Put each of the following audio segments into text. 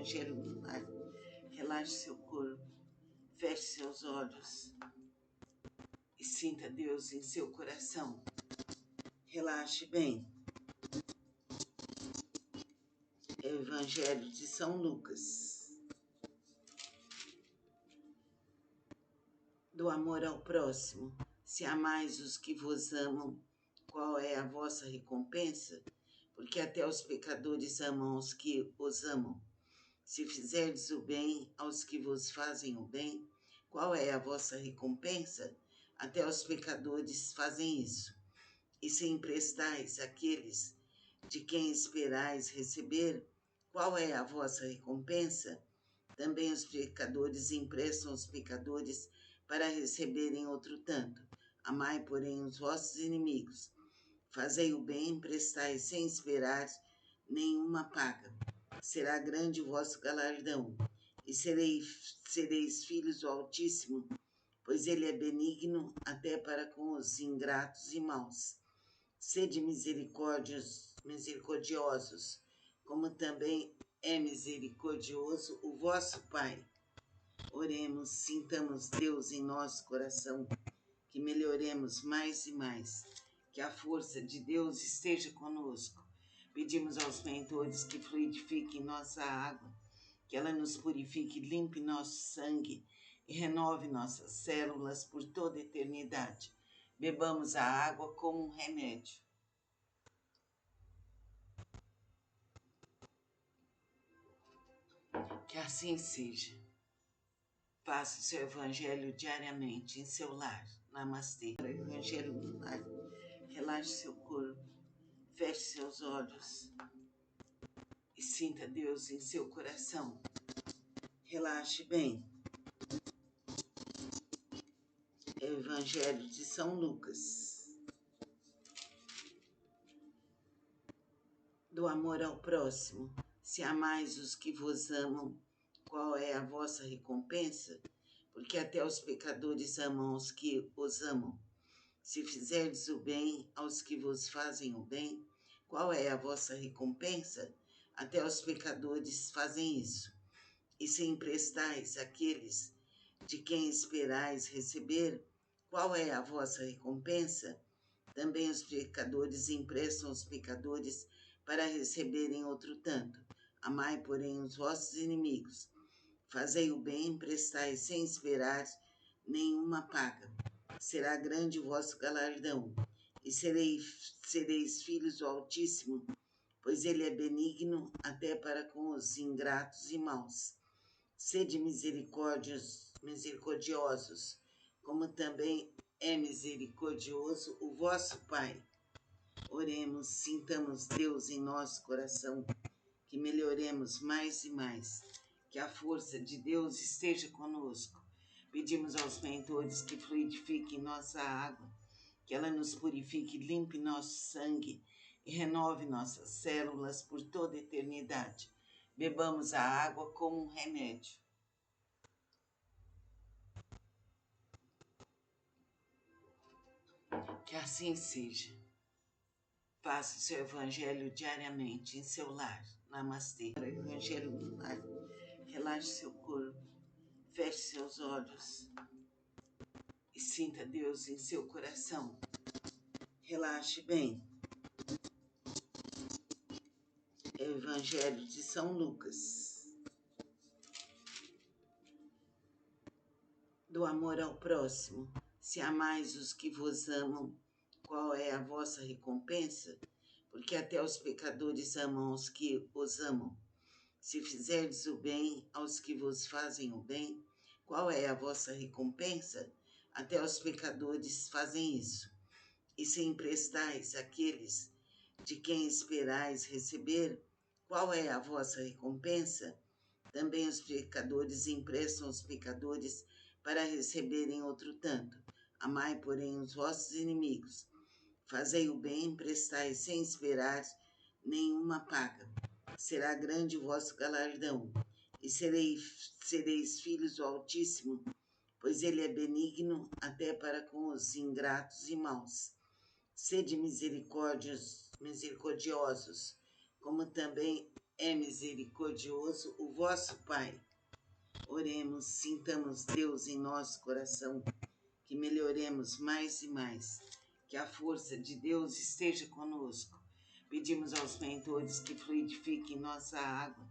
Evangelho do Lar. Relaxe seu corpo, feche seus olhos e sinta Deus em seu coração. Relaxe bem. Evangelho de São Lucas. Do amor ao próximo, se amais os que vos amam, qual é a vossa recompensa? Porque até os pecadores amam os que os amam. Se fizerdes o bem aos que vos fazem o bem, qual é a vossa recompensa? Até os pecadores fazem isso. E se emprestais àqueles de quem esperais receber, qual é a vossa recompensa? Também os pecadores emprestam aos pecadores para receberem outro tanto. Amai, porém, os vossos inimigos. Fazei o bem, emprestai sem esperar nenhuma paga. Será grande o vosso galardão, e sereis filhos do Altíssimo, pois ele é benigno até para com os ingratos e maus. Sede misericordiosos, como também é misericordioso o vosso Pai. Oremos, sintamos Deus em nosso coração, que melhoremos mais e mais, que a força de Deus esteja conosco. Pedimos aos mentores que fluidifiquem nossa água, que ela nos purifique, limpe nosso sangue e renove nossas células por toda a eternidade. Bebamos a água como um remédio. Que assim seja. Faça o seu evangelho diariamente em seu lar. Namastê. Evangelho do Lar. Relaxe seu corpo, feche seus olhos e sinta Deus em seu coração. Relaxe bem. Evangelho de São Lucas. Do amor ao próximo, se amais os que vos amam, qual é a vossa recompensa? Porque até os pecadores amam os que os amam. Se fizerdes o bem aos que vos fazem o bem, qual é a vossa recompensa? Até os pecadores fazem isso. E se emprestais àqueles de quem esperais receber, qual é a vossa recompensa? Também os pecadores emprestam aos pecadores para receberem outro tanto. Amai, porém, os vossos inimigos. Fazei o bem, emprestai sem esperar nenhuma paga. Será grande o vosso galardão, e sereis filhos do Altíssimo, pois ele é benigno até para com os ingratos e maus. Sede misericordiosos, como também é misericordioso o vosso Pai. Oremos, sintamos Deus em nosso coração, que melhoremos mais e mais, que a força de Deus esteja conosco. Pedimos aos mentores que fluidifiquem nossa água, que ela nos purifique, limpe nosso sangue e renove nossas células por toda a eternidade. Bebamos a água como um remédio. Que assim seja. Faça o seu evangelho diariamente em seu lar. Namastê. Evangelho do Lar. Relaxe seu corpo, feche seus olhos e sinta Deus em seu coração. Relaxe bem. Evangelho de São Lucas. Do amor ao próximo, se amais os que vos amam, qual é a vossa recompensa? Porque até os pecadores amam os que os amam. Se fizerdes o bem aos que vos fazem o bem, qual é a vossa recompensa? Até os pecadores fazem isso. E se emprestais àqueles de quem esperais receber, qual é a vossa recompensa? Também os pecadores emprestam aos pecadores para receberem outro tanto. Amai, porém, os vossos inimigos. Fazei o bem, emprestai sem esperar nenhuma paga. Será grande o vosso galardão, e sereis filhos do Altíssimo, pois ele é benigno até para com os ingratos e maus. Sede misericordiosos, como também é misericordioso, o vosso Pai. Oremos, sintamos Deus em nosso coração, que melhoremos mais e mais, que a força de Deus esteja conosco. Pedimos aos mentores que fluidifiquem nossa água,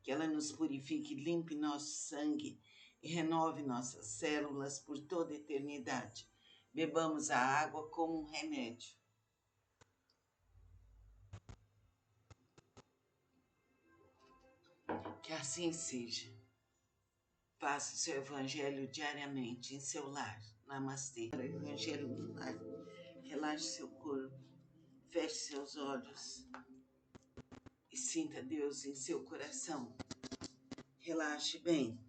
que ela nos purifique, limpe nosso sangue e renove nossas células por toda a eternidade. Bebamos a água como um remédio. Que assim seja. Faça o seu evangelho diariamente em seu lar. Namastê. O evangelho no lar. Relaxe seu corpo. Feche seus olhos. E sinta Deus em seu coração. Relaxe bem.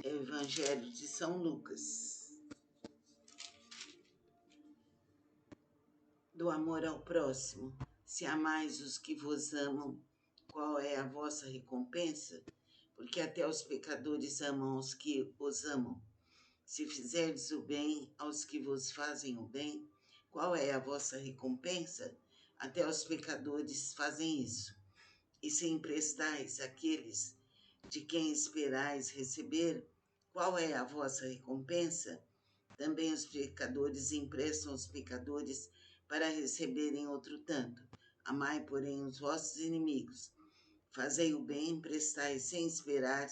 Evangelho de São Lucas. Do amor ao próximo. Se amais os que vos amam, qual é a vossa recompensa? Porque até os pecadores amam os que os amam. Se fizerdes o bem aos que vos fazem o bem, qual é a vossa recompensa? Até os pecadores fazem isso. E se emprestais àqueles de quem esperais receber, qual é a vossa recompensa? Também os pecadores emprestam aos pecadores para receberem outro tanto. Amai, porém, os vossos inimigos. Fazei o bem, emprestai sem esperar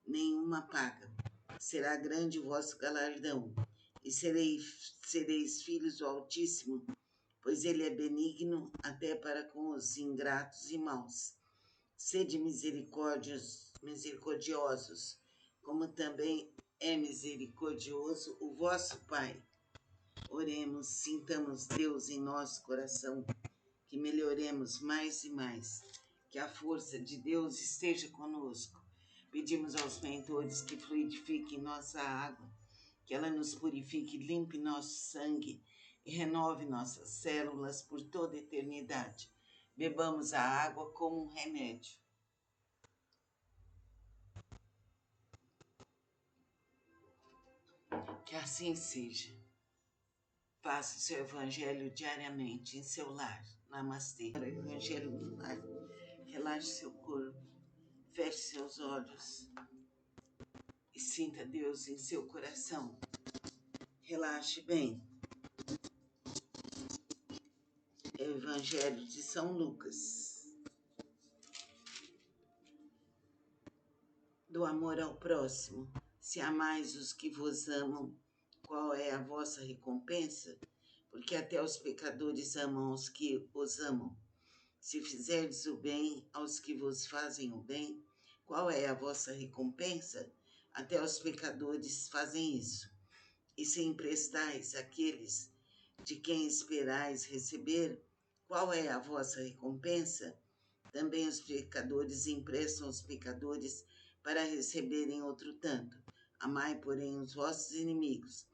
nenhuma paga. Será grande o vosso galardão, e sereis filhos do Altíssimo, pois ele é benigno até para com os ingratos e maus. Sede misericordiosos, como também é misericordioso o vosso Pai. Oremos, sintamos Deus em nosso coração, que melhoremos mais e mais, que a força de Deus esteja conosco. Pedimos aos mentores que fluidifiquem nossa água, que ela nos purifique, limpe nosso sangue e renove nossas células por toda a eternidade. Bebamos a água como um remédio. Que assim seja. Faça o seu evangelho diariamente em seu lar. Namastê. O evangelho no lar. Relaxe seu corpo. Feche seus olhos. E sinta Deus em seu coração. Relaxe bem. Evangelho de São Lucas. Do amor ao próximo. Se amais os que vos amam, qual é a vossa recompensa? Porque até os pecadores amam os que os amam. Se fizerdes o bem aos que vos fazem o bem, qual é a vossa recompensa? Até os pecadores fazem isso. E se emprestais àqueles de quem esperais receber, qual é a vossa recompensa? Também os pecadores emprestam aos pecadores para receberem outro tanto. Amai, porém, os vossos inimigos.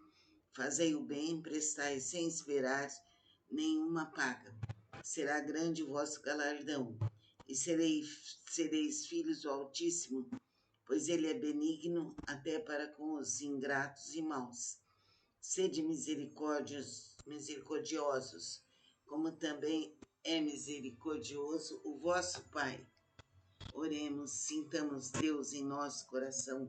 Fazei o bem, emprestai sem esperar nenhuma paga. Será grande o vosso galardão, e sereis filhos do Altíssimo, pois ele é benigno até para com os ingratos e maus. Sede misericordiosos, como também é misericordioso o vosso Pai. Oremos, sintamos Deus em nosso coração,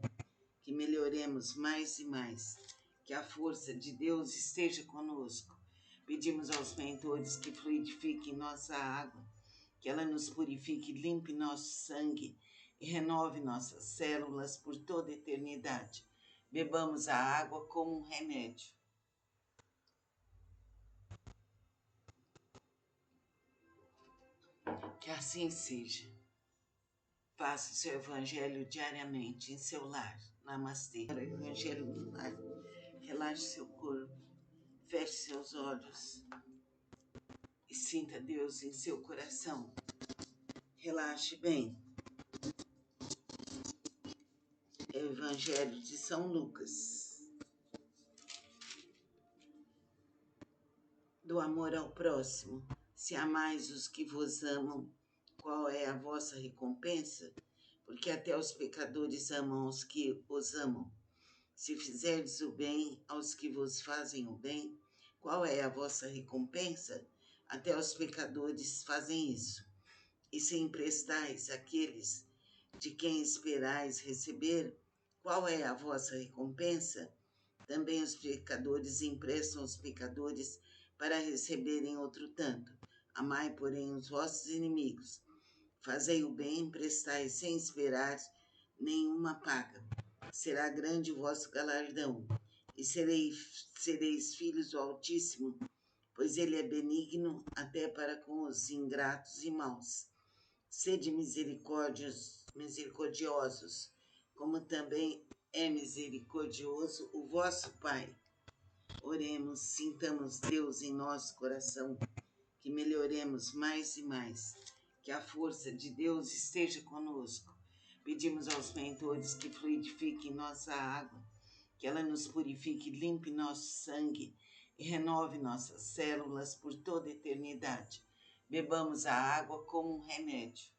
que melhoremos mais e mais, que a força de Deus esteja conosco. Pedimos aos mentores que fluidifiquem nossa água, que ela nos purifique, limpe nosso sangue e renove nossas células por toda a eternidade. Bebamos a água como um remédio. Que assim seja. Faça o seu evangelho diariamente em seu lar. Namastê. O evangelho no lar. Relaxe seu corpo. Feche seus olhos. E sinta Deus em seu coração. Relaxe bem. Evangelho de São Lucas. Do amor ao próximo. Se amais os que vos amam, qual é a vossa recompensa? Porque até os pecadores amam os que os amam. Se fizerdes o bem aos que vos fazem o bem, qual é a vossa recompensa? até os pecadores fazem isso. E se emprestais àqueles de quem esperais receber, qual é a vossa recompensa? Também os pecadores emprestam aos pecadores para receberem outro tanto. Amai, porém, os vossos inimigos. Fazei o bem, prestai sem esperar nenhuma paga. Será grande o vosso galardão, e sereis filhos do Altíssimo, pois ele é benigno até para com os ingratos e maus. Sede misericordiosos, como também é misericordioso o vosso Pai. Oremos, sintamos Deus em nosso coração, que melhoremos mais e mais, que a força de Deus esteja conosco. Pedimos aos mentores que fluidifiquem nossa água, que ela nos purifique, limpe nosso sangue e renove nossas células por toda a eternidade. Bebamos a água como um remédio.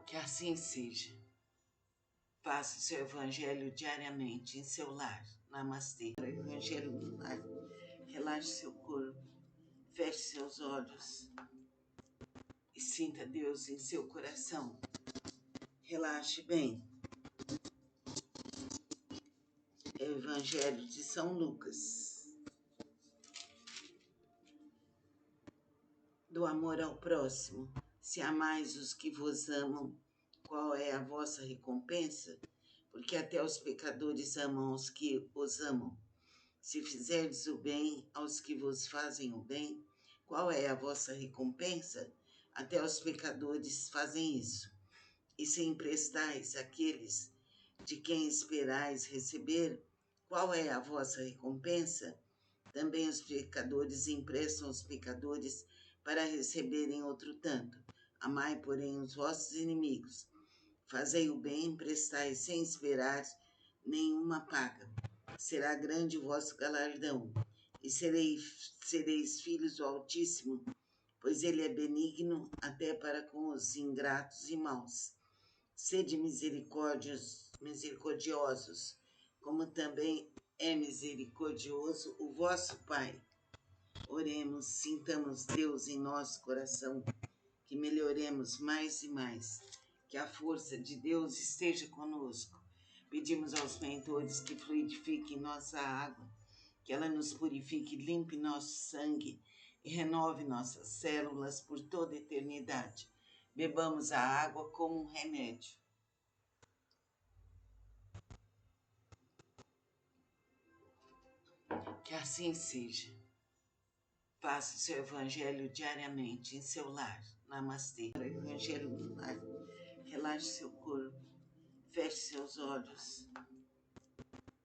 Que assim seja. Faça o seu evangelho diariamente em seu lar. Namastê. O evangelho do lar. Relaxe seu corpo. Feche seus olhos. E sinta Deus em seu coração. Relaxe bem. Evangelho de São Lucas. Do amor ao próximo. Se amais os que vos amam, qual é a vossa recompensa? Porque até os pecadores amam os que os amam. Se fizerdes o bem aos que vos fazem o bem, qual é a vossa recompensa? Até os pecadores fazem isso. E se emprestais àqueles de quem esperais receber, qual é a vossa recompensa? Também os pecadores emprestam aos pecadores para receberem outro tanto. Amai, porém, os vossos inimigos. Fazei o bem, prestai sem esperar nenhuma paga. Será grande o vosso galardão, e sereis filhos do Altíssimo, pois ele é benigno até para com os ingratos e maus. Sede misericordiosos, como também é misericordioso o vosso Pai. Oremos, sintamos Deus em nosso coração, que melhoremos mais e mais, que a força de Deus esteja conosco. Pedimos aos mentores que fluidifiquem nossa água, que ela nos purifique, limpe nosso sangue e renove nossas células por toda a eternidade. Bebamos a água como um remédio. Que assim seja. Faça o seu evangelho diariamente em seu lar. Namastê. O evangelho do lar. Relaxe seu corpo. Feche seus olhos.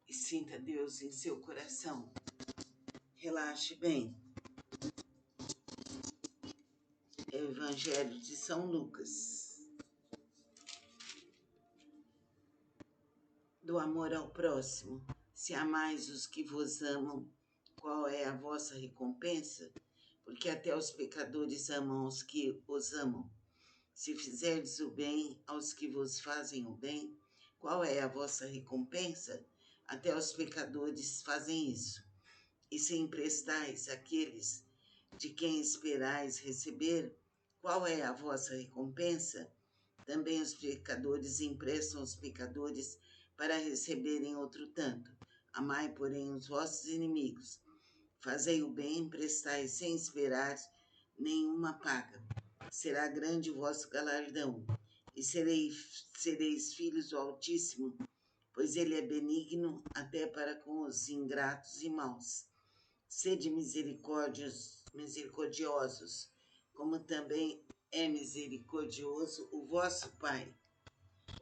E sinta Deus em seu coração. Relaxe bem. Evangelho de São Lucas. Do amor ao próximo. Se amais os que vos amam, qual é a vossa recompensa? Porque até os pecadores amam os que os amam. Se fizerdes o bem aos que vos fazem o bem, qual é a vossa recompensa? Até os pecadores fazem isso. E se emprestais àqueles de quem esperais receber, qual é a vossa recompensa? Também os pecadores emprestam aos pecadores para receberem outro tanto. Amai, porém, os vossos inimigos. Fazei o bem, prestai sem esperar nenhuma paga. Será grande o vosso galardão, e sereis filhos do Altíssimo, pois ele é benigno até para com os ingratos e maus. Sede misericordiosos, como também é misericordioso o vosso Pai.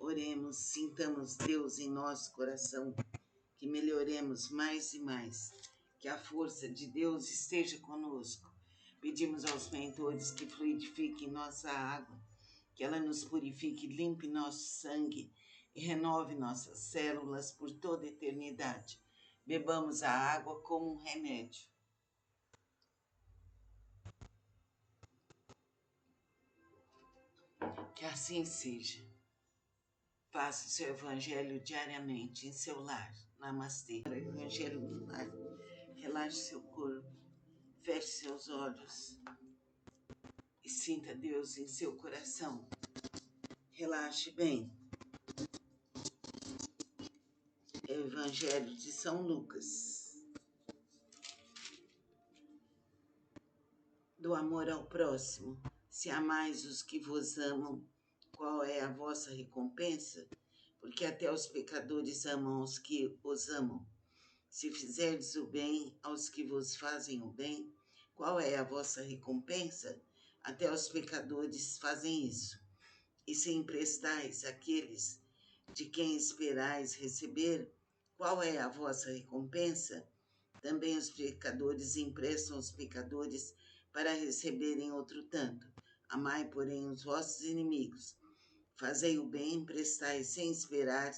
Oremos, sintamos Deus em nosso coração, que melhoremos mais e mais, que a força de Deus esteja conosco. Pedimos aos mentores que fluidifiquem nossa água, que ela nos purifique, limpe nosso sangue e renove nossas células por toda a eternidade. Bebamos a água como um remédio. Que assim seja. Faça o seu evangelho diariamente em seu lar. Namastê. Evangelho lunar. Relaxe seu corpo, feche seus olhos e sinta Deus em seu coração. Relaxe bem. Evangelho de São Lucas. Do amor ao próximo, se amais os que vos amam, qual é a vossa recompensa? Porque até os pecadores amam os que os amam. Se fizerdes o bem aos que vos fazem o bem, qual é a vossa recompensa? Até os pecadores fazem isso. E se emprestais àqueles de quem esperais receber, qual é a vossa recompensa? Também os pecadores emprestam aos pecadores para receberem outro tanto. Amai, porém, os vossos inimigos. Fazei o bem, emprestai sem esperar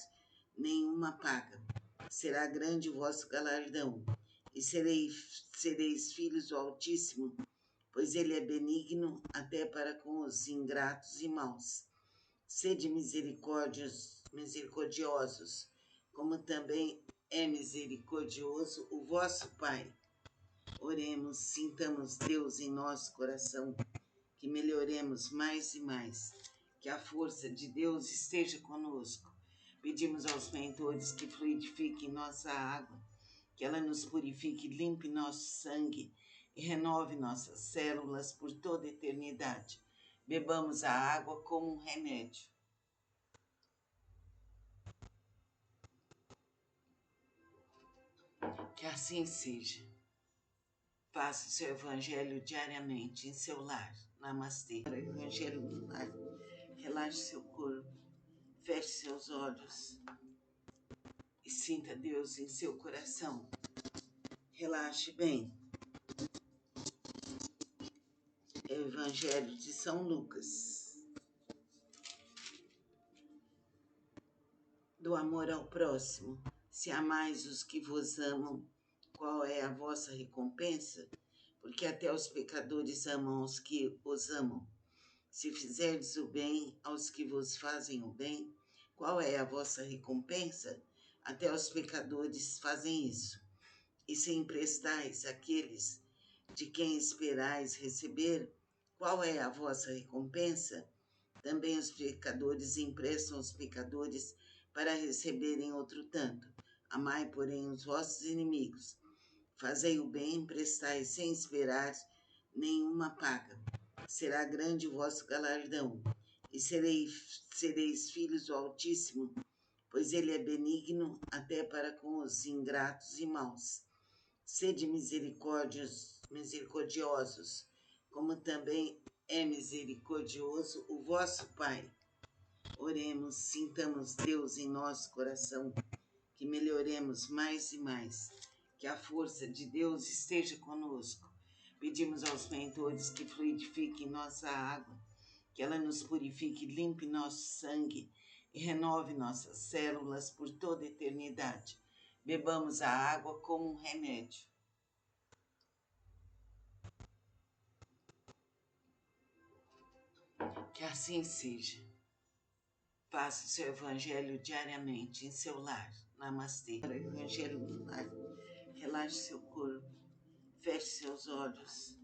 nenhuma paga. Será grande o vosso galardão, e sereis filhos do Altíssimo, pois ele é benigno até para com os ingratos e maus. Sede misericordiosos, como também é misericordioso o vosso Pai. Oremos, sintamos Deus em nosso coração, que melhoremos mais e mais, que a força de Deus esteja conosco. Pedimos aos mentores que fluidifiquem nossa água, que ela nos purifique, limpe nosso sangue e renove nossas células por toda a eternidade. Bebamos a água como um remédio. Que assim seja. Faça o seu evangelho diariamente em seu lar. Namastê. Evangelho lunar. Relaxe seu corpo, feche seus olhos e sinta Deus em seu coração. Relaxe bem. Evangelho de São Lucas. Do amor ao próximo, se amais os que vos amam, qual é a vossa recompensa? Porque até os pecadores amam os que os amam. Se fizerdes o bem aos que vos fazem o bem, qual é a vossa recompensa? Até os pecadores fazem isso. E se emprestais àqueles de quem esperais receber, qual é a vossa recompensa? Também os pecadores emprestam aos pecadores para receberem outro tanto. Amai, porém, os vossos inimigos. Fazei o bem, emprestai sem esperar nenhuma paga. Será grande o vosso galardão, e sereis filhos do Altíssimo, pois ele é benigno até para com os ingratos e maus. Sede misericordiosos, como também é misericordioso o vosso Pai. Oremos, sintamos Deus em nosso coração, que melhoremos mais e mais, que a força de Deus esteja conosco. Pedimos aos mentores que fluidifiquem nossa água, que ela nos purifique, limpe nosso sangue e renove nossas células por toda a eternidade. Bebamos a água como um remédio. Que assim seja. Faça o seu evangelho diariamente em seu lar. Namastê. Evangelho lunar. Relaxe seu corpo, feche seus olhos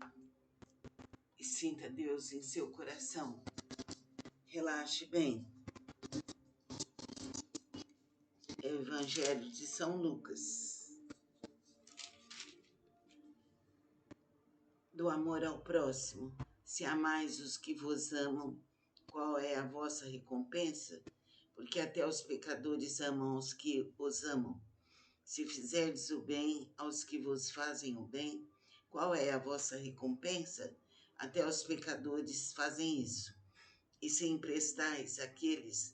e sinta Deus em seu coração. Relaxe bem. Evangelho de São Lucas. Do amor ao próximo, se amais os que vos amam, qual é a vossa recompensa? Porque até os pecadores amam os que os amam. Se fizerdes o bem aos que vos fazem o bem, qual é a vossa recompensa? Até os pecadores fazem isso. E se emprestais àqueles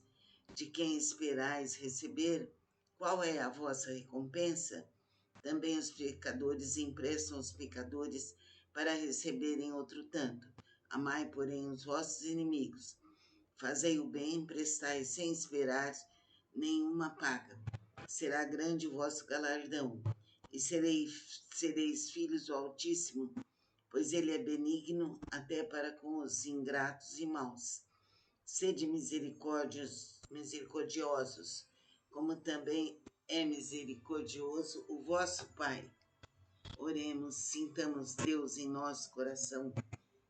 de quem esperais receber, qual é a vossa recompensa? Também os pecadores emprestam aos pecadores para receberem outro tanto. Amai, porém, os vossos inimigos. Fazei o bem, emprestai sem esperar nenhuma paga. Será grande o vosso galardão, e sereis filhos do Altíssimo, pois ele é benigno até para com os ingratos e maus. Sede misericordiosos, como também é misericordioso o vosso Pai. Oremos, sintamos Deus em nosso coração,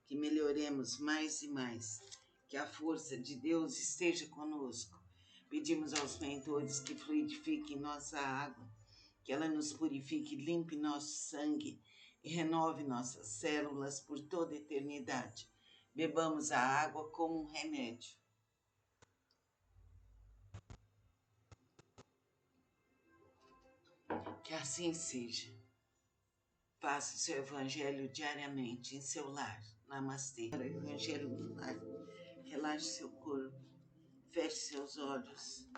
que melhoremos mais e mais, que a força de Deus esteja conosco. Pedimos aos mentores que fluidifiquem nossa água, que ela nos purifique, limpe nosso sangue e renove nossas células por toda a eternidade. Bebamos a água como um remédio. Que assim seja. Faça o seu evangelho diariamente em seu lar. Namastê. O evangelho do lar. Relaxe seu corpo. Feche seus olhos.